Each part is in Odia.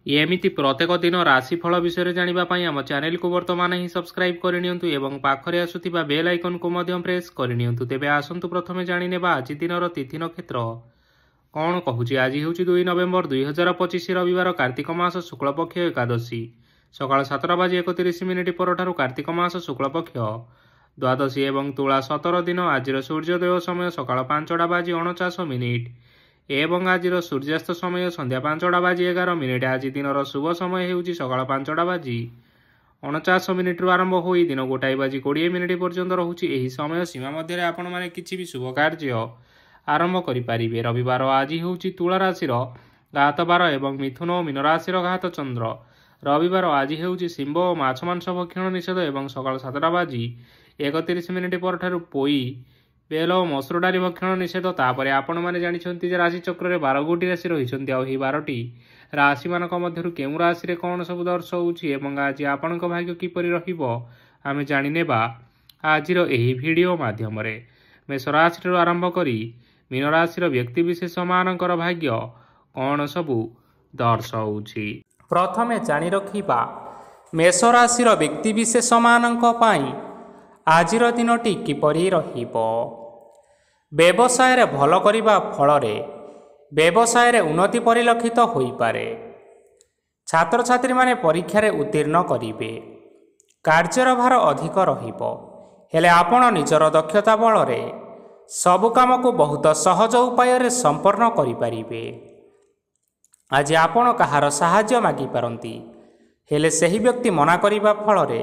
एमिति प्रत्येक दिन राशिफल विषय जानिबा पई आम चैनल को वर्तमान ही सब्सक्राइब करनियंतु एवं पाखरे आसुथिबा बेल आइकन को मध्यम प्रेस करनियंतु। तेबे आसंतु प्रथमे जानिनेबा आज दिनर तिथि नक्षत्र कौन कहूची। आज हेउची 2 नवेम्बर 2025 रविवार कार्तिक मास शुक्ल पक्ष एकादशी सकाळ 7:31 परठारु कार्तिक मास शुक्ल पक्ष द्वादशी एवं तुला 17 दिन। आज सूर्योदय समय सकाळ 5:49 एवं आज सूर्यास्त समय संध्या 5:11। आज दिनर शुभ समय हेउची सकाळ 5:49 रु आरंभ होई दिन 1:20 पर्यंत रहुची। एही समय सीमा मध्य आपण माने किछि भी शुभ कार्य आरंभ करि पारिबे। रविवार आज हेउची तुला राशिर घात बार एवं मिथुन और मीन राशिर घात चंद्र। रविवार आज हेउची सिंह और माछ मांस भक्षण निषेध एवं सकाळ 7:31 परठारु पोई बेल और मसुर डाली भक्षण निषेध। तापर आपण माने जानिछन्ति जे राशि चक्र रे 12 गोटी राशि रहिछन्ति। आ 12टी राशि मानक मध्यरु केउ राशि रे कोन सब दर्शाउछि एवं आज आपणक भाग्य किपरि रहिबो आमे जानि नेबा आजिर एही वीडियो माध्यम रे। मेष राशि आरंभ करी मीन राशि व्यक्ति विशेष मानकर भाग्य कोन सब दर्शाउछि। प्रथमे जानि रखिबा मेष राशि व्यक्ति विशेष मानक पई आजिर दिनटी किपरि रहिबो। व्यवसाय रे भल करिबा फल रे व्यवसाय रे उन्नति परिलक्षित होई पारे। छात्र छात्री माने परीक्षा रे उत्तीर्ण करिवे। कार्यर भार अधिक रहिबो हेले आपण निजर दक्षता बल रे सब काम को बहुत सहज उपाय रे संपन्न करि पारिबे। आज आपण कहार सहाय्य मागी पारंती हेले सही व्यक्ति मना करिबा फल रे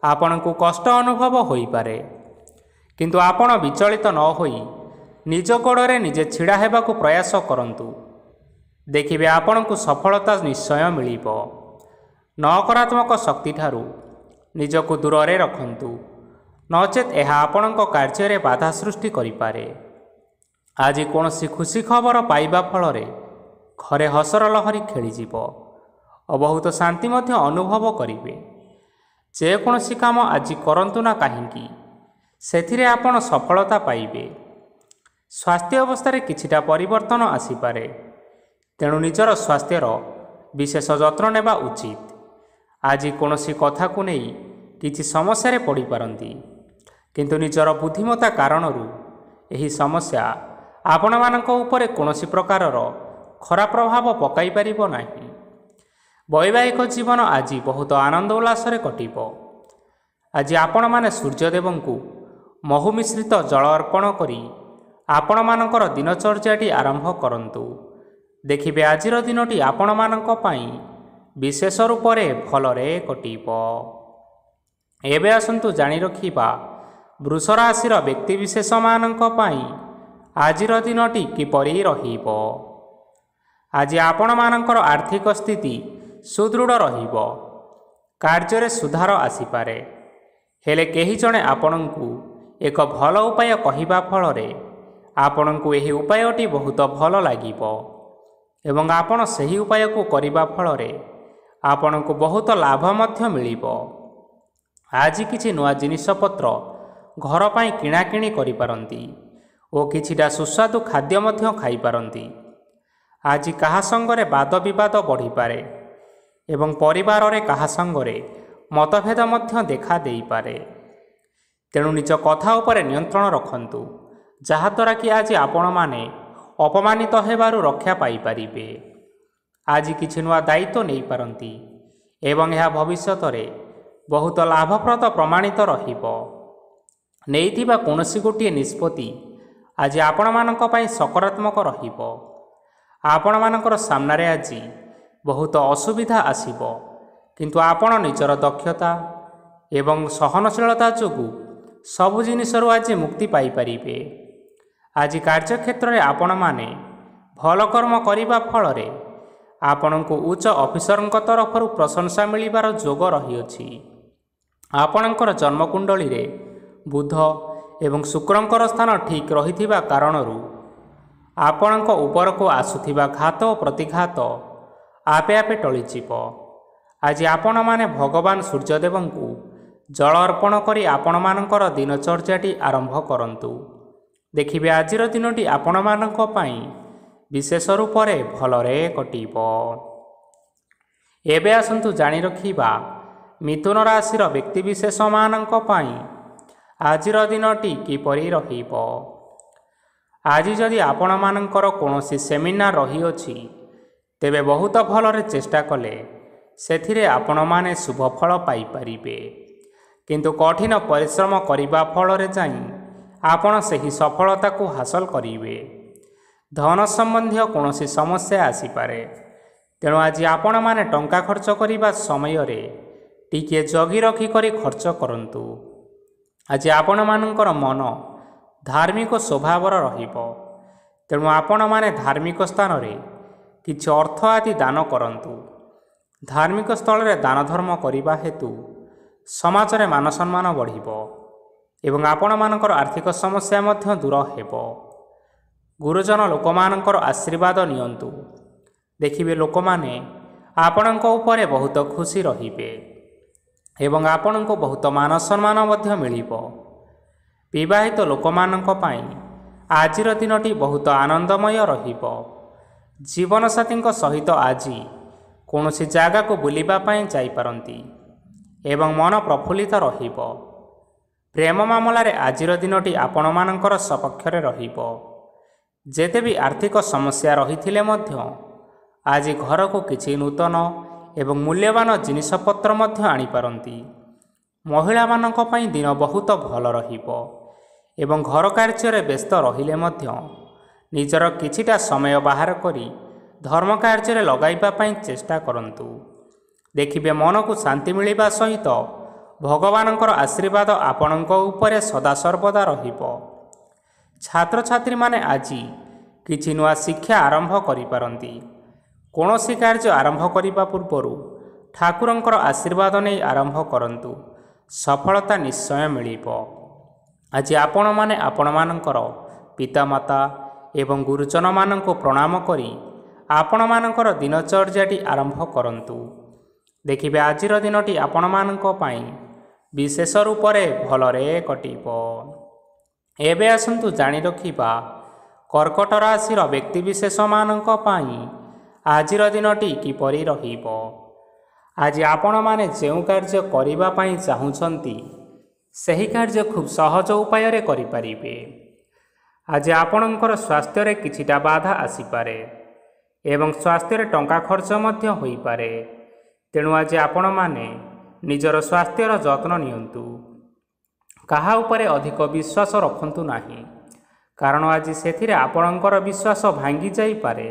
आपण को कष्ट अनुभव होई पारे। किंतु आपण विचलित न होई निज गोड़े निजे छिड़ा हेबाकु प्रयास करंतु। देखिबे आपण को सफलता निश्चय मिलिबो। नकारात्मक शक्ति ठारू निजको दूर रे रखंतु नचेत यह आपणक कार्य रे बाधा सृष्टि करि पारे। आज कोनोसी खुशी खबर पाइबा फल रे घरे हसर लहरी खेली जीवो और बहुत शांति मध्य अनुभव करिवे। जे कोनोसी काम आज करंतु ना काहींकी सेथिरे आपण सफलता पाइबे। स्वास्थ्य अवस्था रे किछिटा परिवर्तन आसीपारे तेणु निजर स्वास्थ्यर विशेष जत्न नेबा उचित। आज कोनोसी कथा को नहीं किछि समस्या रे पड़ी पारंती किंतु निजर बुद्धिमत्ता कारणरू एही समस्या आपण मानक उपरे कोनोसी प्रकारर खराब प्रभाव पकाई पारिबो नाही। वैवाहिक जीवन आज बहुत आनंद उल्लास रे कटिबो। आज आपण माने सूर्यदेवंकु महु मिश्रित जल अर्पण करी आपण मानकर दिनचर्याटी आरंभ करंतु। देखिबे आजिर दिनटी आपण मानक पई विशेष रूप रे भल रे कटिबो। एबे आसंतु जानि रखिबा वृष राशि व्यक्ति विशेष मानक पई आजिर दिनटी किपरि रहिबो। आज आपण मानकर आर्थिक स्थिति सुदृढ़ रहिबो। कार्य रे सुधार आसीपारे हेले केही जणे आपणंकु एक भल उपाय कहिबा फल रे आपणंकु एही उपायटी बहुत भल लागिबो एवं आपण सही उपाय को करिबा फल रे आपणंकु बहुत लाभ मध्य मिलिबो। आज किछि नुआ जिनिस पत्र घर पई किणा किणी करि पारंती ओ किछिटा सुस्वादु खाद्य मध्य खाई पारंती। आज कहा संगरे वाद विवाद बढ़ी पारे एवं परिवार रे कहा संगरे मतभेद मध्य देखा देई पारे। तेणु निज कथा उपरे नियंत्रण रखंतु जहाद्वारा कि आज आपण माने अपमानित हेबारु रक्षा पाई पारिबे। आज किछि नुआ दायित्व नहीं पारंती एवं यह भविष्यत रे बहुत लाभप्रद प्रमाणित रहिबो। नेइथिबा कोनोसी गोटिए निष्पत्ति आज आपण मानक पई सकारात्मक रहिबो। आपण मानकर सामने आज बहुत असुविधा आसीबो किंतु आपण निजर दक्षता एवं सहनशीलता जोगु सबु जिनिसरु आज मुक्ति पाई परिबे। आज कार्यक्षेत्र रे आपण माने भल कर्म करिबा फल रे आपणको उच्च ऑफिसरଙ୍କ तरफरु प्रशंसा मिलिबार जोग रहिअछि। आपणकर जन्मकुंडली रे बुध एवं शुक्रंकर स्थान ठीक रहिथिबा कारणरू आपणक उपरको आसुथिबा घात और प्रतिघात आपे आपे टळिजिब। आज आपण माने भगवान सूर्यदेवंकु जल अर्पण करी आपण मानकर दिनचर्याटी आरंभ करंतु। देखिबे आजिर दिनटी आपण मानक पई विशेष रूप रे भल रे कटिबो। ଏବେ ଆସନ୍ତୁ ଜାଣି ରଖିବା ମିଥୁନ ରାଶିର ବ୍ୟକ୍ତିବିଶେଷମାନଙ୍କ ପାଇଁ ଆଜିର ଦିନଟି କିପରି ରହିବ। ଆଜି ଯଦି ଆପଣମାନଙ୍କର କୌଣସି ସେମିନାର ରହିଅଛି, ତେବେ ବହୁତ ଭଲରେ ଚେଷ୍ଟା କଲେ ସେଥିରେ ଆପଣମାନେ ଶୁଭଫଳ ପାଇପାରିବେ। କିନ୍ତୁ କଠିନ ପରିଶ୍ରମ କରିବା ଫଳରେ ଯାଇ ଆପଣ ସେହି ସଫଳତାକୁ ହାସଲ କରିବେ। ଧନ ସମ୍ବନ୍ଧୀୟ କୌଣସି ସମସ୍ୟା ଆସିପାରେ, ତେଣୁ ଆଜି ଆପଣମାନେ ଟଙ୍କା ଖର୍ଚ୍ଚ କରିବା ସମୟରେ ଟିକିଏ ଜଗି ରଖି କରି ଖର୍ଚ୍ଚ କରନ୍ତୁ। ଆଜି ଆପଣମାନଙ୍କର ମନ ଧାର୍ମିକ ସ୍ୱଭାବର ରହିବ, ତେଣୁ ଆପଣମାନେ ଧାର୍ମିକ ସ୍ଥାନରେ କିଛି ଅର୍ଥ ଆଦି ଦାନ କରନ୍ତୁ। ଧାର୍ମିକ ସ୍ଥଳରେ ଦାନ ଧର୍ମ କରିବା ହେତୁ ସମାଜରେ ମାନ ସମ୍ମାନ ବଢ଼ିବ ଏବଂ ଆପଣମାନଙ୍କର ଆର୍ଥିକ ସମସ୍ୟା ମଧ୍ୟ ଦୂର ହେବ। ଗୁରୁଜନ ଲୋକମାନଙ୍କର ଆଶୀର୍ବାଦ ନିଅନ୍ତୁ। ଦେଖିବେ ଲୋକମାନେ ଆପଣଙ୍କ ଉପରେ ବହୁତ ଖୁସି ରହିବେ ଏବଂ ଆପଣଙ୍କୁ ବହୁତ ମାନ ସମ୍ମାନ ମଧ୍ୟ ମିଳିବ। ବିବାହିତ ଲୋକମାନଙ୍କ ପାଇଁ ଆଜିର ଦିନଟି ବହୁତ ଆନନ୍ଦମୟ ରହିବ। ଜୀବନସାଥୀଙ୍କ ସହିତ ଆଜି କୌଣସି ଜାଗାକୁ ବୁଲିବା ପାଇଁ ଯାଇପାରନ୍ତି ଏବଂ ମନ ପ୍ରଫୁଲ୍ଲିତ ରହିବ। ପ୍ରେମ ମାମଲାରେ ଆଜିର ଦିନଟି ଆପଣମାନଙ୍କର ସପକ୍ଷରେ ରହିବ। ଯେତେ ବି ଆର୍ଥିକ ସମସ୍ୟା ରହିଥିଲେ ମଧ୍ୟ ଆଜି ଘରକୁ କିଛି ନୂତନ ଏବଂ ମୂଲ୍ୟବାନ ଜିନିଷପତ୍ର ମଧ୍ୟ ଆଣିପାରନ୍ତି। ମହିଳାମାନଙ୍କ ପାଇଁ ଦିନ ବହୁତ ଭଲ ରହିବ ଏବଂ ଘର କାର୍ଯ୍ୟରେ ବ୍ୟସ୍ତ ରହିଲେ ମଧ୍ୟ ନିଜର କିଛିଟା ସମୟ ବାହାର କରି ଧର୍ମ କାର୍ଯ୍ୟରେ ଲଗାଇବା ପାଇଁ ଚେଷ୍ଟା କରନ୍ତୁ। ଦେଖିବେ ମନକୁ ଶାନ୍ତି ମିଳିବା ସହିତ ଭଗବାନଙ୍କର ଆଶୀର୍ବାଦ ଆପଣଙ୍କ ଉପରେ ସଦାସର୍ବଦା ରହିବ। ଛାତ୍ରଛାତ୍ରୀମାନେ ଆଜି କିଛି ନୂଆ ଶିକ୍ଷା ଆରମ୍ଭ କରିପାରନ୍ତି। କୌଣସି କାର୍ଯ୍ୟ ଆରମ୍ଭ କରିବା ପୂର୍ବରୁ ଠାକୁରଙ୍କର ଆଶୀର୍ବାଦ ନେଇ ଆରମ୍ଭ କରନ୍ତୁ, ସଫଳତା ନିଶ୍ଚୟ ମିଳିବ। ଆଜି ଆପଣମାନେ ଆପଣମାନଙ୍କର ପିତାମାତା ଏବଂ ଗୁରୁଜନମାନଙ୍କୁ ପ୍ରଣାମ କରି ଆପଣମାନଙ୍କର ଦିନଚର୍ଯ୍ୟାଟି ଆରମ୍ଭ କରନ୍ତୁ। ଦେଖିବେ ଆଜିର ଦିନଟି ଆପଣମାନଙ୍କ ପାଇଁ ବିଶେଷ ରୂପରେ ଭଲରେ କଟିବ। ଏବେ ଆସନ୍ତୁ ଜାଣି ରଖିବା କର୍କଟ ରାଶିର ବ୍ୟକ୍ତିବିଶେଷମାନଙ୍କ ପାଇଁ ଆଜିର ଦିନଟି କିପରି ରହିବ। ଆଜି ଆପଣମାନେ ଯେଉଁ କାର୍ଯ୍ୟ କରିବା ପାଇଁ ଚାହୁଁଛନ୍ତି, ସେହି କାର୍ଯ୍ୟ ଖୁବ୍ ସହଜ ଉପାୟରେ କରିପାରିବେ। ଆଜି ଆପଣଙ୍କର ସ୍ୱାସ୍ଥ୍ୟରେ କିଛିଟା ବାଧା ଆସିପାରେ ଏବଂ ସ୍ୱାସ୍ଥ୍ୟରେ ଟଙ୍କା ଖର୍ଚ୍ଚ ମଧ୍ୟ ହୋଇପାରେ। ତେଣୁ ଆଜି ଆପଣମାନେ ନିଜର ସ୍ୱାସ୍ଥ୍ୟର ଯତ୍ନ ନିଅନ୍ତୁ। କାହା ଉପରେ ଅଧିକ ବିଶ୍ୱାସ ରଖନ୍ତୁ ନାହିଁ, କାରଣ ଆଜି ସେଥିରେ ଆପଣଙ୍କର ବିଶ୍ୱାସ ଭାଙ୍ଗି ଯାଇପାରେ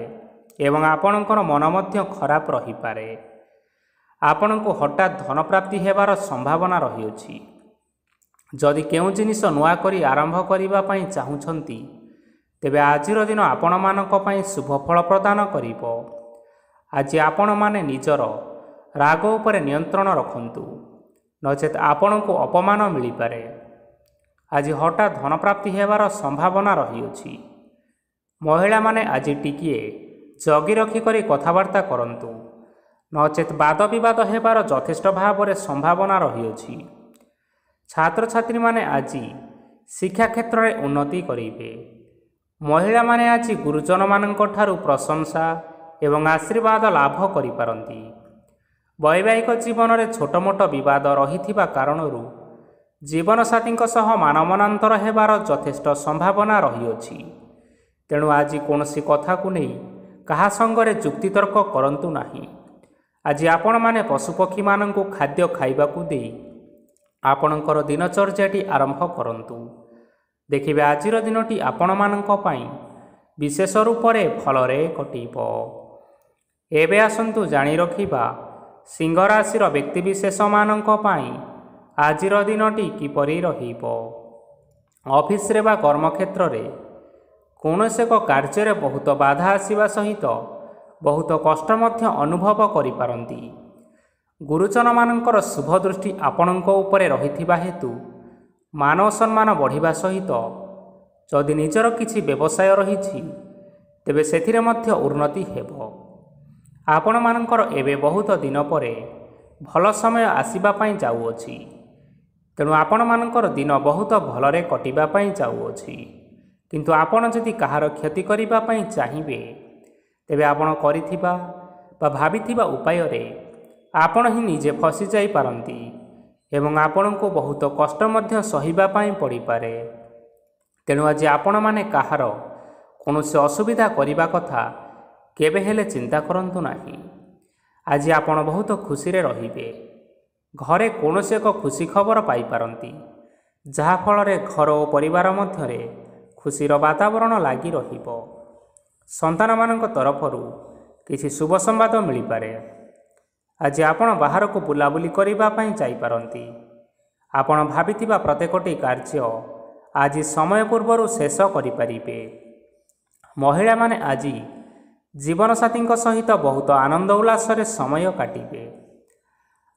ଏବଂ ଆପଣଙ୍କର ମନ ମଧ୍ୟ ଖରାପ ରହିପାରେ। ଆପଣଙ୍କୁ ହଠାତ୍ ଧନପ୍ରାପ୍ତି ହେବାର ସମ୍ଭାବନା ରହିଅଛି। ଯଦି କେଉଁ ଜିନିଷ ନୂଆ କରି ଆରମ୍ଭ କରିବା ପାଇଁ ଚାହୁଁଛନ୍ତି, ତେବେ ଆଜିର ଦିନ ଆପଣମାନଙ୍କ ପାଇଁ ଶୁଭ ଫଳ ପ୍ରଦାନ କରିବ। ଆଜି ଆପଣମାନେ ନିଜର ରାଗ ଉପରେ ନିୟନ୍ତ୍ରଣ ରଖନ୍ତୁ, ନଚେତ୍ ଆପଣଙ୍କୁ ଅପମାନ ମିଳିପାରେ। ଆଜି ହଠାତ୍ ଧନପ୍ରାପ୍ତି ହେବାର ସମ୍ଭାବନା ରହିଅଛି। ମହିଳାମାନେ ଆଜି ଟିକିଏ ଜଗି ରଖି କରି କଥାବାର୍ତ୍ତା କରନ୍ତୁ, ନଚେତ୍ ବାଦ ବିବାଦ ହେବାର ଯଥେଷ୍ଟ ଭାବରେ ସମ୍ଭାବନା ରହିଅଛି। ଛାତ୍ରଛାତ୍ରୀମାନେ ଆଜି ଶିକ୍ଷା କ୍ଷେତ୍ରରେ ଉନ୍ନତି କରିବେ। ମହିଳାମାନେ ଆଜି ଗୁରୁଜନମାନଙ୍କ ଠାରୁ ପ୍ରଶଂସା ଏବଂ ଆଶୀର୍ବାଦ ଲାଭ କରିପାରନ୍ତି। ବୈବାହିକ ଜୀବନରେ ଛୋଟ ମୋଟ ବିବାଦ ରହିଥିବା କାରଣରୁ ଜୀବନସାଥୀଙ୍କ ସହ ମାନମନାନ୍ତର ହେବାର ଯଥେଷ୍ଟ ସମ୍ଭାବନା ରହିଅଛି। ତେଣୁ ଆଜି କୌଣସି କଥାକୁ ନେଇ କାହା ସଙ୍ଗରେ ଯୁକ୍ତିତର୍କ କରନ୍ତୁ ନାହିଁ। ଆଜି ଆପଣମାନେ ପଶୁପକ୍ଷୀମାନଙ୍କୁ ଖାଦ୍ୟ ଖାଇବାକୁ ଦେଇ ଆପଣଙ୍କର ଦିନଚର୍ଯ୍ୟାଟି ଆରମ୍ଭ କରନ୍ତୁ। ଦେଖିବେ ଆଜିର ଦିନଟି ଆପଣମାନଙ୍କ ପାଇଁ ବିଶେଷ ରୂପରେ ଭଲରେ କଟିବ। ଏବେ ଆସନ୍ତୁ ଜାଣି ରଖିବା ସିଂହ ରାଶିର ବ୍ୟକ୍ତିବିଶେଷମାନଙ୍କ ପାଇଁ ଆଜିର ଦିନଟି କିପରି ରହିବ। ଅଫିସରେ ବା କର୍ମକ୍ଷେତ୍ରରେ କୌଣସି ଏକ କାର୍ଯ୍ୟରେ ବହୁତ ବାଧା ଆସିବା ସହିତ ବହୁତ କଷ୍ଟ ମଧ୍ୟ ଅନୁଭବ କରିପାରନ୍ତି। ଗୁରୁଜନମାନଙ୍କର ଶୁଭ ଦୃଷ୍ଟି ଆପଣଙ୍କ ଉପରେ ରହିଥିବା ହେତୁ ମାନ ସମ୍ମାନ ବଢ଼ିବା ସହିତ ଯଦି ନିଜର କିଛି ବ୍ୟବସାୟ ରହିଛି, ତେବେ ସେଥିରେ ମଧ୍ୟ ଉନ୍ନତି ହେବ। ଆପଣମାନଙ୍କର ଏବେ ବହୁତ ଦିନ ପରେ ଭଲ ସମୟ ଆସିବା ପାଇଁ ଯାଉଅଛି। ତେଣୁ ଆପଣମାନଙ୍କର ଦିନ ବହୁତ ଭଲରେ କଟିବା ପାଇଁ ଯାଉଅଛି। କିନ୍ତୁ ଆପଣ ଯଦି କାହାର କ୍ଷତି କରିବା ପାଇଁ ଚାହିଁବେ, ତେବେ ଆପଣ କରିଥିବା ବା ଭାବିଥିବା ଉପାୟରେ ଆପଣ ହିଁ ନିଜେ ଫସି ଯାଇପାରନ୍ତି ଏବଂ ଆପଣଙ୍କୁ ବହୁତ କଷ୍ଟ ମଧ୍ୟ ସହିବା ପାଇଁ ପଡ଼ିପାରେ। ତେଣୁ ଆଜି ଆପଣମାନେ କାହାର କୌଣସି ଅସୁବିଧା କରିବା କଥା କେବେ ହେଲେ ଚିନ୍ତା କରନ୍ତୁ ନାହିଁ। ଆଜି ଆପଣ ବହୁତ ଖୁସିରେ ରହିବେ। ଘରେ କୌଣସି ଏକ ଖୁସି ଖବର ପାଇପାରନ୍ତି, ଯାହାଫଳରେ ଘର ଓ ପରିବାର ମଧ୍ୟରେ ଖୁସିର ବାତାବରଣ ଲାଗି ରହିବ। ସନ୍ତାନମାନଙ୍କ ତରଫରୁ କିଛି ଶୁଭ ସମ୍ବାଦ ମିଳିପାରେ। ଆଜି ଆପଣ ବାହାରକୁ ବୁଲାବୁଲି କରିବା ପାଇଁ ଯାଇପାରନ୍ତି। ଆପଣ ଭାବିଥିବା ପ୍ରତ୍ୟେକଟି କାର୍ଯ୍ୟ ଆଜି ସମୟ ପୂର୍ବରୁ ଶେଷ କରିପାରିବେ। ମହିଳାମାନେ ଆଜି ଜୀବନସାଥୀଙ୍କ ସହିତ ବହୁତ ଆନନ୍ଦ ଉଲ୍ଲାସରେ ସମୟ କାଟିବେ।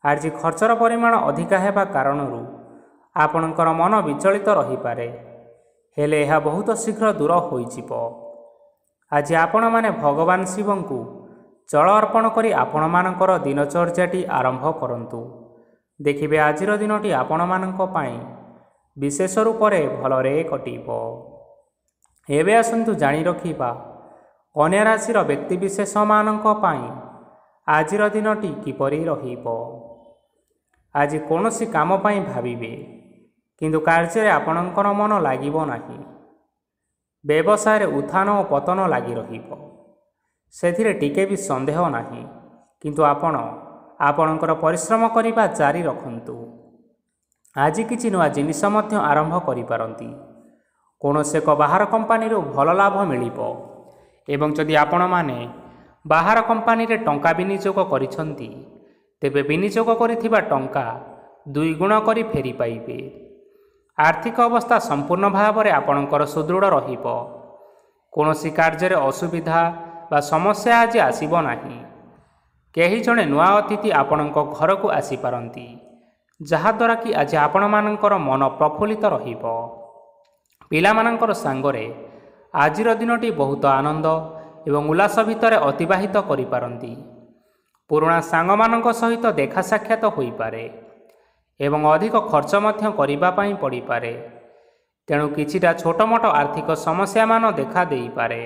ଆଜି ଖର୍ଚ୍ଚର ପରିମାଣ ଅଧିକା ହେବା କାରଣରୁ ଆପଣଙ୍କର ମନ ବିଚଳିତ ରହିପାରେ, ହେଲେ ଏହା ବହୁତ ଶୀଘ୍ର ଦୂର ହୋଇଯିବ। ଆଜି ଆପଣମାନେ ଭଗବାନ ଶିବଙ୍କୁ ଜଳ ଅର୍ପଣ କରି ଆପଣମାନଙ୍କର ଦିନଚର୍ଯ୍ୟାଟି ଆରମ୍ଭ କରନ୍ତୁ। ଦେଖିବେ ଆଜିର ଦିନଟି ଆପଣମାନଙ୍କ ପାଇଁ ବିଶେଷ ରୂପରେ ଭଲରେ କଟିବ। ଏବେ ଆସନ୍ତୁ ଜାଣି ରଖିବା କନ୍ୟା ରାଶିର ବ୍ୟକ୍ତିବିଶେଷମାନଙ୍କ ପାଇଁ ଆଜିର ଦିନଟି କିପରି ରହିବ। ଆଜି କୌଣସି କାମ ପାଇଁ ଭାବିବେ, କିନ୍ତୁ କାର୍ଯ୍ୟରେ ଆପଣଙ୍କର ମନ ଲାଗିବ ନାହିଁ। ବ୍ୟବସାୟରେ ଉତ୍ଥାନ ଓ ପତନ ଲାଗି ରହିବ, ସେଥିରେ ଟିକେ ବି ସନ୍ଦେହ ନାହିଁ। କିନ୍ତୁ ଆପଣ ଆପଣଙ୍କର ପରିଶ୍ରମ କରିବା ଜାରି ରଖନ୍ତୁ। ଆଜି କିଛି ନୂଆ ଜିନିଷ ମଧ୍ୟ ଆରମ୍ଭ କରିପାରନ୍ତି। କୌଣସି ଏକ ବାହାର କମ୍ପାନୀରୁ ଭଲ ଲାଭ ମିଳିବ ଏବଂ ଯଦି ଆପଣମାନେ ବାହାର କମ୍ପାନୀରେ ଟଙ୍କା ବିନିଯୋଗ କରିଛନ୍ତି, ତେବେ ବିନିଯୋଗ କରିଥିବା ଟଙ୍କା 2 ଗୁଣ କରି ଫେରି ପାଇବେ। ଆର୍ଥିକ ଅବସ୍ଥା ସମ୍ପୂର୍ଣ୍ଣ ଭାବରେ ଆପଣଙ୍କର ସୁଦୃଢ଼ ରହିବ। କୌଣସି କାର୍ଯ୍ୟରେ ଅସୁବିଧା ବା ସମସ୍ୟା ଆଜି ଆସିବ ନାହିଁ। କେହି ଜଣେ ନୂଆ ଅତିଥି ଆପଣଙ୍କ ଘରକୁ ଆସିପାରନ୍ତି, ଯାହାଦ୍ୱାରା କି ଆଜି ଆପଣମାନଙ୍କର ମନ ପ୍ରଫୁଲ୍ଲିତ ରହିବ। ପିଲାମାନଙ୍କର ସାଙ୍ଗରେ ଆଜିର ଦିନଟି ବହୁତ ଆନନ୍ଦ ଏବଂ ଉଲ୍ଲାସ ଭିତରେ ଅତିବାହିତ କରିପାରନ୍ତି। ପୁରୁଣା ସାଙ୍ଗମାନଙ୍କ ସହିତ ଦେଖା ସାକ୍ଷାତ ହୋଇପାରେ ଏବଂ ଅଧିକ ଖର୍ଚ୍ଚ ମଧ୍ୟ କରିବା ପାଇଁ ପଡ଼ିପାରେ। ତେଣୁ କିଛିଟା ଛୋଟମୋଟ ଆର୍ଥିକ ସମସ୍ୟାମାନ ଦେଖା ଦେଇପାରେ।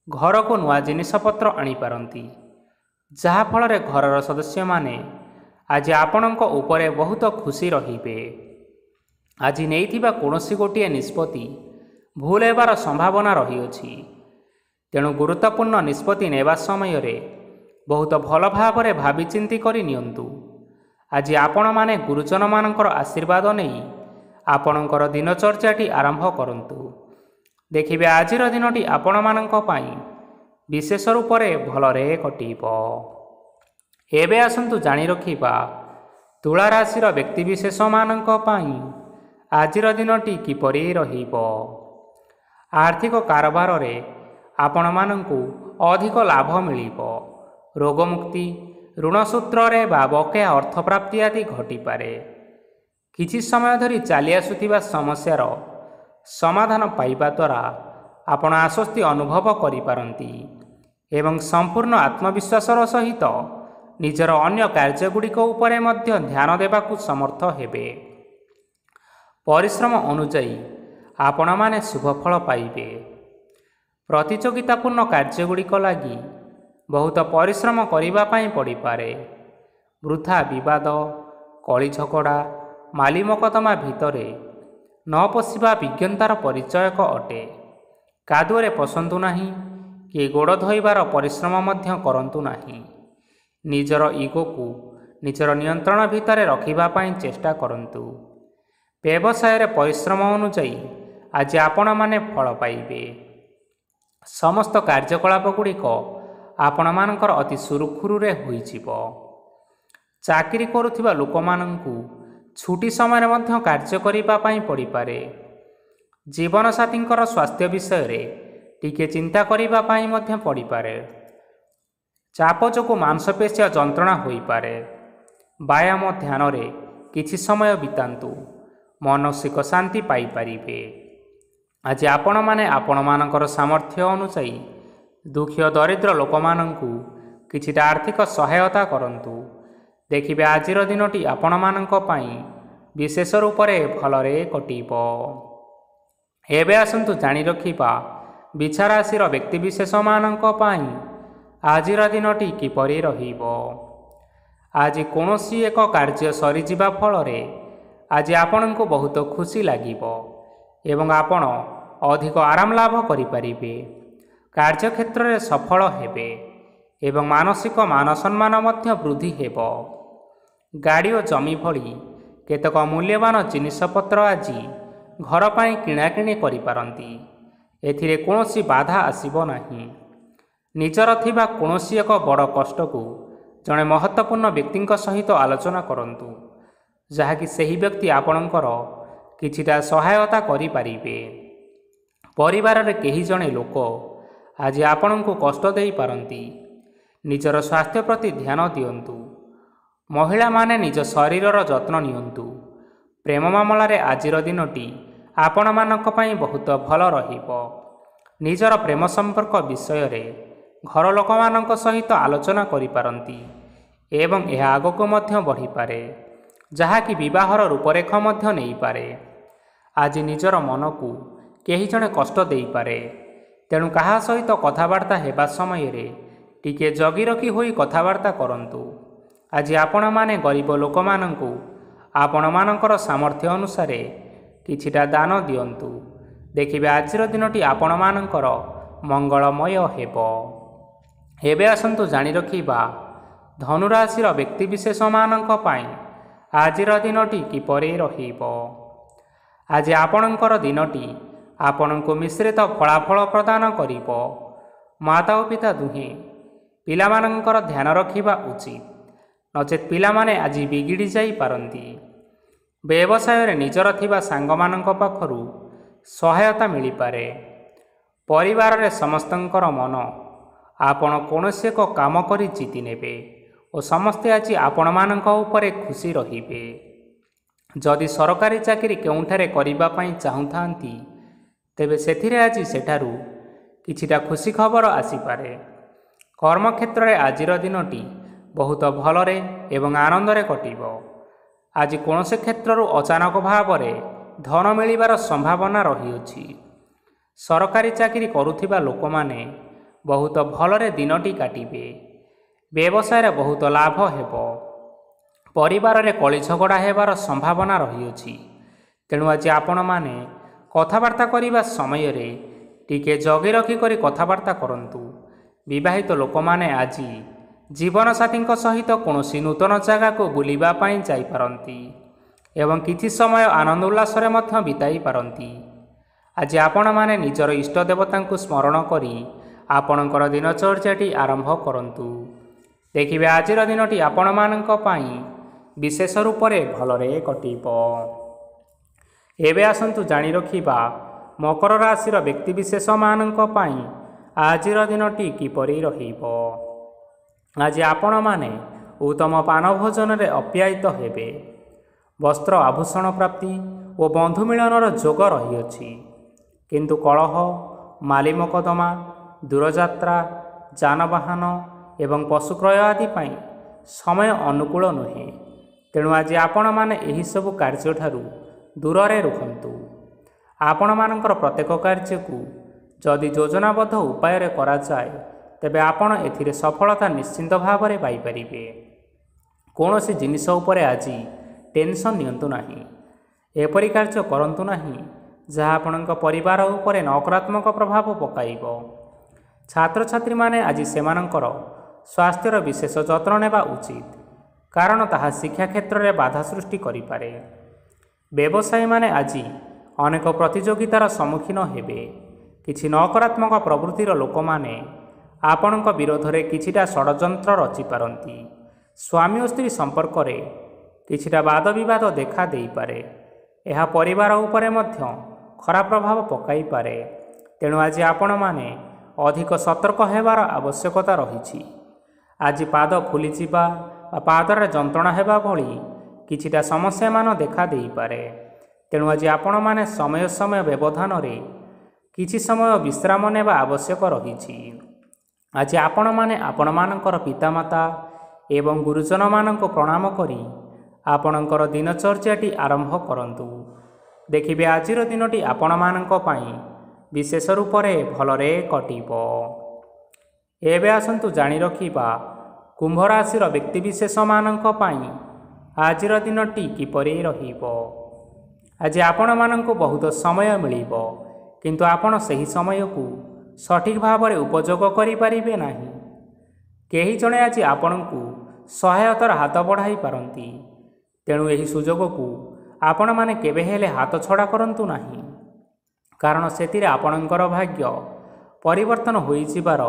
ଘରକୁ ନୂଆ ଜିନିଷପତ୍ର ଆଣିପାରନ୍ତି, ଯାହାଫଳରେ ଘରର ସଦସ୍ୟମାନେ ଆଜି ଆପଣଙ୍କ ଉପରେ ବହୁତ ଖୁସି ରହିବେ। ଆଜି ନେଇଥିବା କୌଣସି ଗୋଟିଏ ନିଷ୍ପତ୍ତି ଭୁଲ ହେବାର ସମ୍ଭାବନା ରହିଅଛି। ତେଣୁ ଗୁରୁତ୍ୱପୂର୍ଣ୍ଣ ନିଷ୍ପତ୍ତି ନେବା ସମୟରେ ବହୁତ ଭଲ ଭାବରେ ଭାବିଚିନ୍ତି କରି ନିଅନ୍ତୁ। ଆଜି ଆପଣମାନେ ଗୁରୁଜନମାନଙ୍କର ଆଶୀର୍ବାଦ ନେଇ ଆପଣଙ୍କର ଦିନଚର୍ଯ୍ୟାଟି ଆରମ୍ଭ କରନ୍ତୁ। ଦେଖିବେ ଆଜିର ଦିନଟି ଆପଣମାନଙ୍କ ପାଇଁ ବିଶେଷ ରୂପରେ ଭଲରେ କଟିବ। ଏବେ ଆସନ୍ତୁ ଜାଣି ରଖିବା ତୁଳା ରାଶିର ବ୍ୟକ୍ତିବିଶେଷମାନଙ୍କ ପାଇଁ ଆଜିର ଦିନଟି କିପରି ରହିବ। ଆର୍ଥିକ କାରବାରରେ ଆପଣମାନଙ୍କୁ ଅଧିକ ଲାଭ ମିଳିବ। ରୋଗମୁକ୍ତି, ଋଣ ସୂତ୍ରରେ ବା ବକେୟା ଅର୍ଥପ୍ରାପ୍ତି ଆଦି ଘଟିପାରେ। କିଛି ସମୟ ଧରି ଚାଲି ଆସୁଥିବା ସମସ୍ୟାର ସମାଧାନ ପାଇବା ଦ୍ୱାରା ଆପଣ ଆଶ୍ୱସ୍ତି ଅନୁଭବ କରିପାରନ୍ତି ଏବଂ ସମ୍ପୂର୍ଣ୍ଣ ଆତ୍ମବିଶ୍ୱାସର ସହିତ ନିଜର ଅନ୍ୟ କାର୍ଯ୍ୟଗୁଡ଼ିକ ଉପରେ ମଧ୍ୟ ଧ୍ୟାନ ଦେବାକୁ ସମର୍ଥ ହେବେ। ପରିଶ୍ରମ ଅନୁଯାୟୀ ଆପଣମାନେ ଶୁଭଫଳ ପାଇବେ। ପ୍ରତିଯୋଗିତାପୂର୍ଣ୍ଣ କାର୍ଯ୍ୟଗୁଡ଼ିକ ଲାଗି ବହୁତ ପରିଶ୍ରମ କରିବା ପାଇଁ ପଡ଼ିପାରେ। ବୃଥା ବିବାଦ, କଳି ଝଗଡ଼ା, ମାଲି ମକଦ୍ଦମା ଭିତରେ ନ ପଶିବା ବିଜ୍ଞତାର ପରିଚୟକ ଅଟେ। କାଦୁଅରେ ପଶନ୍ତୁ ନାହିଁ କି ଗୋଡ଼ ଧୋଇବାର ପରିଶ୍ରମ ମଧ୍ୟ କରନ୍ତୁ ନାହିଁ। ନିଜର ଇଗୋକୁ ନିଜର ନିୟନ୍ତ୍ରଣ ଭିତରେ ରଖିବା ପାଇଁ ଚେଷ୍ଟା କରନ୍ତୁ। ବ୍ୟବସାୟରେ ପରିଶ୍ରମ ଅନୁଯାୟୀ ଆଜି ଆପଣମାନେ ଫଳ ପାଇବେ। ସମସ୍ତ କାର୍ଯ୍ୟକଳାପ ଗୁଡ଼ିକ ଆପଣମାନଙ୍କର ଅତି ସୁରୁଖୁରୁରେ ହୋଇଯିବ। ଚାକିରି କରୁଥିବା ଲୋକମାନଙ୍କୁ ଛୁଟି ସମୟରେ ମଧ୍ୟ କାର୍ଯ୍ୟ କରିବା ପାଇଁ ପଡ଼ିପାରେ। ଜୀବନସାଥୀଙ୍କର ସ୍ୱାସ୍ଥ୍ୟ ବିଷୟରେ ଟିକେ ଚିନ୍ତା କରିବା ପାଇଁ ମଧ୍ୟ ପଡ଼ିପାରେ। ଚାପ ଯୋଗୁଁ ମାଂସପେଶୀୟ ଯନ୍ତ୍ରଣା ହୋଇପାରେ। ବ୍ୟାୟାମ ଧ୍ୟାନରେ କିଛି ସମୟ ବିତାନ୍ତୁ, ମାନସିକ ଶାନ୍ତି ପାଇପାରିବେ। ଆଜି ଆପଣମାନେ ଆପଣମାନଙ୍କର ସାମର୍ଥ୍ୟ ଅନୁଯାୟୀ ଦୁଃଖୀ ଓ ଦରିଦ୍ର ଲୋକମାନଙ୍କୁ କିଛିଟା ଆର୍ଥିକ ସହାୟତା କରନ୍ତୁ। ଦେଖିବେ ଆଜିର ଦିନଟି ଆପଣମାନଙ୍କ ପାଇଁ ବିଶେଷ ରୂପରେ ଭଲରେ କଟିବ। ଏବେ ଆସନ୍ତୁ ଜାଣି ରଖିବା ବିଛା ରାଶିର ବ୍ୟକ୍ତିବିଶେଷମାନଙ୍କ ପାଇଁ ଆଜିର ଦିନଟି କିପରି ରହିବ। ଆଜି କୌଣସି ଏକ କାର୍ଯ୍ୟ ସରିଯିବା ଫଳରେ ଆଜି ଆପଣଙ୍କୁ ବହୁତ ଖୁସି ଲାଗିବ ଏବଂ ଆପଣ ଅଧିକ ଆରାମ ଲାଭ କରିପାରିବେ। କାର୍ଯ୍ୟକ୍ଷେତ୍ରରେ ସଫଳ ହେବେ ଏବଂ ମାନସିକ ମାନ ସମ୍ମାନ ମଧ୍ୟ ବୃଦ୍ଧି ହେବ। ଗାଡ଼ି ଓ ଜମି ଭଳି କେତେକ ମୂଲ୍ୟବାନ ଜିନିଷପତ୍ର ଆଜି ଘର ପାଇଁ କିଣାକିଣି କରିପାରନ୍ତି। ଏଥିରେ କୌଣସି ବାଧା ଆସିବ ନାହିଁ। ନିଜର ଥିବା କୌଣସି ଏକ ବଡ଼ କଷ୍ଟକୁ ଜଣେ ମହତ୍ତ୍ୱପୂର୍ଣ୍ଣ ବ୍ୟକ୍ତିଙ୍କ ସହିତ ଆଲୋଚନା କରନ୍ତୁ, ଯାହାକି ସେହି ବ୍ୟକ୍ତି ଆପଣଙ୍କର କିଛିଟା ସହାୟତା କରିପାରିବେ। ପରିବାରରେ କେହି ଜଣେ ଲୋକ ଆଜି ଆପଣଙ୍କୁ କଷ୍ଟ ଦେଇପାରନ୍ତି। ନିଜର ସ୍ୱାସ୍ଥ୍ୟ ପ୍ରତି ଧ୍ୟାନ ଦିଅନ୍ତୁ। ମହିଳାମାନେ ନିଜ ଶରୀରର ଯତ୍ନ ନିଅନ୍ତୁ। ପ୍ରେମ ମାମଲାରେ ଆଜିର ଦିନଟି ଆପଣମାନଙ୍କ ପାଇଁ ବହୁତ ଭଲ ରହିବ। ନିଜର ପ୍ରେମ ସମ୍ପର୍କ ବିଷୟରେ ଘର ଲୋକମାନଙ୍କ ସହିତ ଆଲୋଚନା କରିପାରନ୍ତି ଏବଂ ଏହା ଆଗକୁ ମଧ୍ୟ ବଢ଼ିପାରେ, ଯାହାକି ବିବାହର ରୂପରେଖ ମଧ୍ୟ ନେଇପାରେ। ଆଜି ନିଜର ମନକୁ କେହି ଜଣେ କଷ୍ଟ ଦେଇପାରେ, ତେଣୁ କାହା ସହିତ କଥାବାର୍ତ୍ତା ହେବା ସମୟରେ ଟିକିଏ ଜଗି ରଖି ହୋଇ କଥାବାର୍ତ୍ତା କରନ୍ତୁ। ଆଜି ଆପଣମାନେ ଗରିବ ଲୋକମାନଙ୍କୁ ଆପଣମାନଙ୍କର ସାମର୍ଥ୍ୟ ଅନୁସାରେ କିଛିଟା ଦାନ ଦିଅନ୍ତୁ। ଦେଖିବେ ଆଜିର ଦିନଟି ଆପଣମାନଙ୍କର ମଙ୍ଗଳମୟ ହେବ। ଏବେ ଆସନ୍ତୁ ଜାଣି ରଖିବା ଧନୁରାଶିର ବ୍ୟକ୍ତିବିଶେଷମାନଙ୍କ ପାଇଁ ଆଜିର ଦିନଟି କିପରି ରହିବ। ଆଜି ଆପଣଙ୍କର ଦିନଟି ଆପଣଙ୍କୁ ମିଶ୍ରିତ ଫଳାଫଳ ପ୍ରଦାନ କରିବ। ମାତା ଓ ପିତା ଦୁହେଁ ପିଲାମାନଙ୍କର ଧ୍ୟାନ ରଖିବା ଉଚିତ, ନଚେତ୍ ପିଲାମାନେ ଆଜି ବିଗିଡ଼ି ଯାଇପାରନ୍ତି। ବ୍ୟବସାୟରେ ନିଜର ଥିବା ସାଙ୍ଗମାନଙ୍କ ପାଖରୁ ସହାୟତା ମିଳିପାରେ। ପରିବାରରେ ସମସ୍ତଙ୍କର ମନ ଆପଣ କୌଣସି ଏକ କାମ କରି ଜିତି ନେବେ ଓ ସମସ୍ତେ ଆଜି ଆପଣମାନଙ୍କ ଉପରେ ଖୁସି ରହିବେ। ଯଦି ସରକାରୀ ଚାକିରି କେଉଁଠାରେ କରିବା ପାଇଁ ଚାହୁଁଥାନ୍ତି, ତେବେ ସେଥିରେ ଆଜି ସେଠାରୁ କିଛିଟା ଖୁସି ଖବର ଆସିପାରେ। କର୍ମକ୍ଷେତ୍ରରେ ଆଜିର ଦିନଟି ବହୁତ ଭଲରେ ଏବଂ ଆନନ୍ଦରେ କଟିବ। ଆଜି କୌଣସି କ୍ଷେତ୍ରରୁ ଅଚାନକ ଭାବରେ ଧନ ମିଳିବାର ସମ୍ଭାବନା ରହିଅଛି। ସରକାରୀ ଚାକିରି କରୁଥିବା ଲୋକମାନେ ବହୁତ ଭଲରେ ଦିନଟି କାଟିବେ। ବ୍ୟବସାୟରେ ବହୁତ ଲାଭ ହେବ। ପରିବାରରେ କଳି ଝଗଡ଼ା ହେବାର ସମ୍ଭାବନା ରହିଅଛି, ତେଣୁ ଆଜି ଆପଣମାନେ କଥାବାର୍ତ୍ତା କରିବା ସମୟରେ ଟିକିଏ ଜଗି ରଖି କରି କଥାବାର୍ତ୍ତା କରନ୍ତୁ। ବିବାହିତ ଲୋକମାନେ ଆଜି ଜୀବନସାଥୀଙ୍କ ସହିତ କୌଣସି ନୂତନ ଜାଗାକୁ ବୁଲିବା ପାଇଁ ଯାଇପାରନ୍ତି ଏବଂ କିଛି ସମୟ ଆନନ୍ଦ ଉଲ୍ଲାସରେ ମଧ୍ୟ ବିତାଇ ପାରନ୍ତି। ଆଜି ଆପଣମାନେ ନିଜର ଇଷ୍ଟ ଦେବତାଙ୍କୁ ସ୍ମରଣ କରି ଆପଣଙ୍କର ଦିନଚର୍ଯ୍ୟାଟି ଆରମ୍ଭ କରନ୍ତୁ। ଦେଖିବେ ଆଜିର ଦିନଟି ଆପଣମାନଙ୍କ ପାଇଁ ବିଶେଷ ରୂପରେ ଭଲରେ କଟିବ। ଏବେ ଆସନ୍ତୁ ଜାଣି ରଖିବା ମକର ରାଶିର ବ୍ୟକ୍ତିବିଶେଷମାନଙ୍କ ପାଇଁ ଆଜିର ଦିନଟି କିପରି ରହିବ। ଆଜି ଆପଣମାନେ ଉତ୍ତମ ପାନ ଭୋଜନରେ ଅପ୍ୟାୟିତ ହେବେ। ବସ୍ତ୍ର ଆଭୂଷଣ ପ୍ରାପ୍ତି ଓ ବନ୍ଧୁ ମିଳନର ଯୋଗ ରହିଅଛି, କିନ୍ତୁ କଳହ, ମାଲି ମକଦ୍ଦମା, ଦୂରଯାତ୍ରା, ଯାନବାହନ ଏବଂ ପଶୁ କ୍ରୟ ଆଦି ପାଇଁ ସମୟ ଅନୁକୂଳ ନୁହେଁ। ତେଣୁ ଆଜି ଆପଣମାନେ ଏହିସବୁ କାର୍ଯ୍ୟଠାରୁ ଦୂରରେ ରୁହନ୍ତୁ। ଆପଣମାନଙ୍କର ପ୍ରତ୍ୟେକ କାର୍ଯ୍ୟକୁ ଯଦି ଯୋଜନାବଦ୍ଧ ଉପାୟରେ କରାଯାଏ, ତେବେ ଆପଣ ଏଥିରେ ସଫଳତା ନିଶ୍ଚିନ୍ତ ଭାବରେ ପାଇପାରିବେ। କୌଣସି ଜିନିଷ ଉପରେ ଆଜି ଟେନସନ୍ ନିଅନ୍ତୁ ନାହିଁ। ଏପରି କାର୍ଯ୍ୟ କରନ୍ତୁ ନାହିଁ ଯାହା ଆପଣଙ୍କ ପରିବାର ଉପରେ ନକାରାତ୍ମକ ପ୍ରଭାବ ପକାଇବ। ଛାତ୍ରଛାତ୍ରୀମାନେ ଆଜି ସେମାନଙ୍କର ସ୍ୱାସ୍ଥ୍ୟର ବିଶେଷ ଯତ୍ନ ନେବା ଉଚିତ, କାରଣ ତାହା ଶିକ୍ଷା କ୍ଷେତ୍ରରେ ବାଧା ସୃଷ୍ଟି କରିପାରେ। ବ୍ୟବସାୟୀମାନେ ଆଜି ଅନେକ ପ୍ରତିଯୋଗିତାର ସମ୍ମୁଖୀନ ହେବେ। କିଛି ନକାରାତ୍ମକ ପ୍ରବୃତ୍ତିର ଲୋକମାନେ ଆପଣଙ୍କ ବିରୋଧରେ କିଛିଟା ଷଡ଼ଯନ୍ତ୍ର ରଚିପାରନ୍ତି। ସ୍ୱାମୀ ଓ ସ୍ତ୍ରୀ ସମ୍ପର୍କରେ କିଛିଟା ବାଦବିବାଦ ଦେଖା ଦେଇପାରେ। ଏହା ପରିବାର ଉପରେ ମଧ୍ୟ ଖରାପ ପ୍ରଭାବ ପକାଇପାରେ। ତେଣୁ ଆଜି ଆପଣମାନେ ଅଧିକ ସତର୍କ ହେବାର ଆବଶ୍ୟକତା ରହିଛି। ଆଜି ପାଦ ଫୁଲିଯିବା ବା ପାଦରେ ଯନ୍ତ୍ରଣା ହେବା ଭଳି କିଛିଟା ସମସ୍ୟାମାନ ଦେଖା ଦେଇପାରେ। ତେଣୁ ଆଜି ଆପଣମାନେ ସମୟ ସମୟ ବ୍ୟବଧାନରେ କିଛି ସମୟ ବିଶ୍ରାମ ନେବା ଆବଶ୍ୟକ ରହିଛି। ଆଜି ଆପଣମାନେ ଆପଣମାନଙ୍କର ପିତାମାତା ଏବଂ ଗୁରୁଜନମାନଙ୍କୁ ପ୍ରଣାମ କରି ଆପଣଙ୍କର ଦିନଚର୍ଯ୍ୟାଟି ଆରମ୍ଭ କରନ୍ତୁ। ଦେଖିବେ ଆଜିର ଦିନଟି ଆପଣମାନଙ୍କ ପାଇଁ ବିଶେଷ ରୂପରେ ଭଲରେ କଟିବ। ଏବେ ଆସନ୍ତୁ ଜାଣି ରଖିବା କୁମ୍ଭ ରାଶିର ବ୍ୟକ୍ତିବିଶେଷମାନଙ୍କ ପାଇଁ ଆଜିର ଦିନଟି କିପରି ରହିବ। ଆଜି ଆପଣମାନଙ୍କୁ ବହୁତ ସମୟ ମିଳିବ, କିନ୍ତୁ ଆପଣ ସେହି ସମୟକୁ ସଠିକ୍ ଭାବରେ ଉପଯୋଗ କରିପାରିବେ ନାହିଁ। କେହି ଜଣେ ଆଜି ଆପଣଙ୍କୁ ସହାୟତାର ହାତ ବଢ଼ାଇ ପାରନ୍ତି, ତେଣୁ ଏହି ସୁଯୋଗକୁ ଆପଣମାନେ କେବେ ହେଲେ ହାତଛଡ଼ା କରନ୍ତୁ ନାହିଁ, କାରଣ ସେଥିରେ ଆପଣଙ୍କର ଭାଗ୍ୟ ପରିବର୍ତ୍ତନ ହୋଇଯିବାର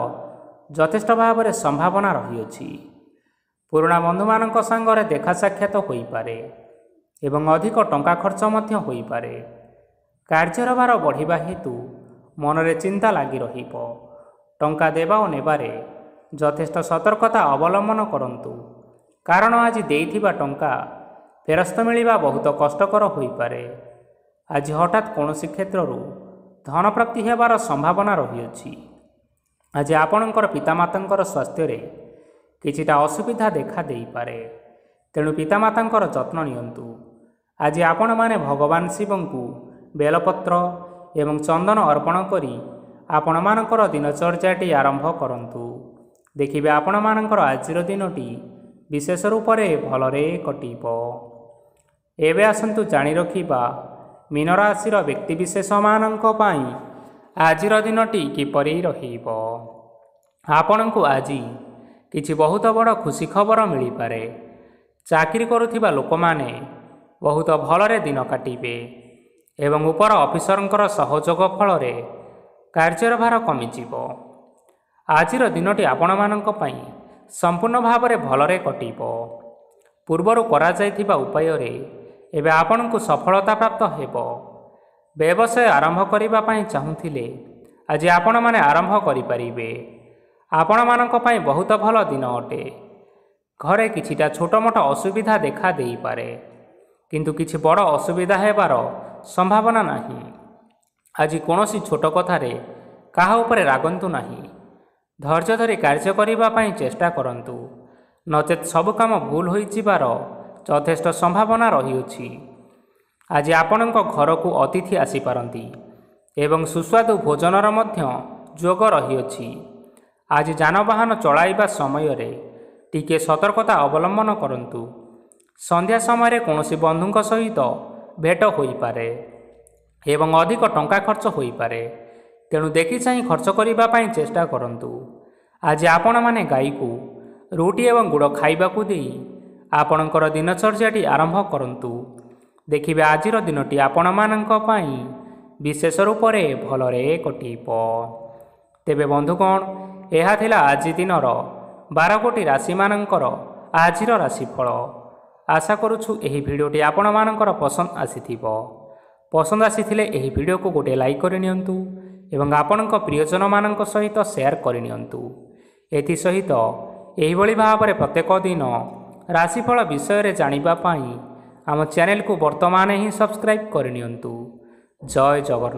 ଯଥେଷ୍ଟ ଭାବରେ ସମ୍ଭାବନା ରହିଅଛି। ପୁରୁଣା ବନ୍ଧୁମାନଙ୍କ ସାଙ୍ଗରେ ଦେଖା ସାକ୍ଷାତ ହୋଇପାରେ ଏବଂ ଅଧିକ ଟଙ୍କା ଖର୍ଚ୍ଚ ମଧ୍ୟ ହୋଇପାରେ। କାର୍ଯ୍ୟର ଭାର ବଢ଼ିବା ହେତୁ ମନରେ ଚିନ୍ତା ଲାଗି ରହିବ। ଟଙ୍କା ଦେବା ଓ ନେବାରେ ଯଥେଷ୍ଟ ସତର୍କତା ଅବଲମ୍ବନ କରନ୍ତୁ, କାରଣ ଆଜି ଦେଇଥିବା ଟଙ୍କା ଫେରସ୍ତ ମିଳିବା ବହୁତ କଷ୍ଟକର ହୋଇପାରେ। ଆଜି ହଠାତ୍ କୌଣସି କ୍ଷେତ୍ରରୁ ଧନପ୍ରାପ୍ତି ହେବାର ସମ୍ଭାବନା ରହିଅଛି। ଆଜି ଆପଣଙ୍କର ପିତାମାତାଙ୍କର ସ୍ୱାସ୍ଥ୍ୟରେ କିଛିଟା ଅସୁବିଧା ଦେଖା ଦେଇପାରେ, ତେଣୁ ପିତାମାତାଙ୍କର ଯତ୍ନ ନିଅନ୍ତୁ। ଆଜି ଆପଣମାନେ ଭଗବାନ ଶିବଙ୍କୁ ବେଲପତ୍ର ଏବଂ ଚନ୍ଦନ ଅର୍ପଣ କରି ଆପଣମାନଙ୍କର ଦିନଚର୍ଯ୍ୟାଟି ଆରମ୍ଭ କରନ୍ତୁ। ଦେଖିବେ ଆପଣମାନଙ୍କର ଆଜିର ଦିନଟି ବିଶେଷ ରୂପରେ ଭଲରେ କଟିବ। ଏବେ ଆସନ୍ତୁ ଜାଣି ରଖିବା ମୀନ ରାଶିର ବ୍ୟକ୍ତିବିଶେଷମାନଙ୍କ ପାଇଁ ଆଜିର ଦିନଟି କିପରି ରହିବ। ଆପଣଙ୍କୁ ଆଜି କିଛି ବହୁତ ବଡ଼ ଖୁସି ଖବର ମିଳିପାରେ। ଚାକିରି କରୁଥିବା ଲୋକମାନେ ବହୁତ ଭଲରେ ଦିନ କାଟିବେ ଏବଂ ଉପର ଅଫିସରଙ୍କର ସହଯୋଗ ଫଳରେ କାର୍ଯ୍ୟର ଭାର କମିଯିବ। ଆଜିର ଦିନଟି ଆପଣମାନଙ୍କ ପାଇଁ ସମ୍ପୂର୍ଣ୍ଣ ଭାବରେ ଭଲରେ କଟିବ। ପୂର୍ବରୁ କରାଯାଇଥିବା ଉପାୟରେ ଏବେ ଆପଣଙ୍କୁ ସଫଳତା ପ୍ରାପ୍ତ ହେବ। ବ୍ୟବସାୟ ଆରମ୍ଭ କରିବା ପାଇଁ ଚାହୁଁଥିଲେ ଆଜି ଆପଣମାନେ ଆରମ୍ଭ କରିପାରିବେ। ଆପଣମାନଙ୍କ ପାଇଁ ବହୁତ ଭଲ ଦିନ ଅଟେ। ଘରେ କିଛିଟା ଛୋଟମୋଟ ଅସୁବିଧା ଦେଖା ଦେଇପାରେ, କିନ୍ତୁ କିଛି ବଡ଼ ଅସୁବିଧା ହେବାର ସମ୍ଭାବନା ନାହିଁ। ଆଜି କୌଣସି ଛୋଟ କଥାରେ କାହା ଉପରେ ରାଗନ୍ତୁ ନାହିଁ। ଧୈର୍ଯ୍ୟ ଧରି କାର୍ଯ୍ୟ କରିବା ପାଇଁ ଚେଷ୍ଟା କରନ୍ତୁ, ନଚେତ୍ ସବୁ କାମ ଭୁଲ ହୋଇଯିବାର ଯଥେଷ୍ଟ ସମ୍ଭାବନା ରହିଅଛି। ଆଜି ଆପଣଙ୍କ ଘରକୁ ଅତିଥି ଆସିପାରନ୍ତି ଏବଂ ସୁସ୍ୱାଦୁ ଭୋଜନର ମଧ୍ୟ ଯୋଗ ରହିଅଛି। ଆଜି ଯାନବାହନ ଚଳାଇବା ସମୟରେ ଟିକିଏ ସତର୍କତା ଅବଲମ୍ବନ କରନ୍ତୁ। ସନ୍ଧ୍ୟା ସମୟରେ କୌଣସି ବନ୍ଧୁଙ୍କ ସହିତ ଭେଟ ହୋଇପାରେ ଏବଂ ଅଧିକ ଟଙ୍କା ଖର୍ଚ୍ଚ ହୋଇପାରେ, ତେଣୁ ଦେଖିଚାହିଁ ଖର୍ଚ୍ଚ କରିବା ପାଇଁ ଚେଷ୍ଟା କରନ୍ତୁ। ଆଜି ଆପଣମାନେ ଗାଈକୁ ରୁଟି ଏବଂ ଗୁଡ଼ ଖାଇବାକୁ ଦେଇ ଆପଣଙ୍କର ଦିନଚର୍ଯ୍ୟାଟି ଆରମ୍ଭ କରନ୍ତୁ। ଦେଖିବେ ଆଜିର ଦିନଟି ଆପଣମାନଙ୍କ ପାଇଁ ବିଶେଷ ରୂପରେ ଭଲରେ କଟିବ। ତେବେ ବନ୍ଧୁଗଣ, ଏହା ଥିଲା ଆଜି ଦିନର 12 ଗୋଟି ରାଶିମାନଙ୍କର ଆଜିର ରାଶିଫଳ। ଆଶା କରୁଛୁ ଏହି ଭିଡ଼ିଓଟି ଆପଣମାନଙ୍କର ପସନ୍ଦ ଆସିଥିବ। ପସନ୍ଦ ଆସିଥିଲେ ଏହି ଭିଡ଼ିଓକୁ ଗୋଟିଏ ଲାଇକ୍ କରିନିଅନ୍ତୁ ଏବଂ ଆପଣଙ୍କ ପ୍ରିୟଜନମାନଙ୍କ ସହିତ ସେୟାର କରିନିଅନ୍ତୁ। ଏଥିସହିତ ଏହିଭଳି ଭାବରେ ପ୍ରତ୍ୟେକ ଦିନ ରାଶିଫଳ ବିଷୟରେ ଜାଣିବା ପାଇଁ ଆମ ଚ୍ୟାନେଲକୁ ବର୍ତ୍ତମାନ ହିଁ ସବସ୍କ୍ରାଇବ୍ କରିନିଅନ୍ତୁ। ଜୟ ଜଗନ୍ନାଥ।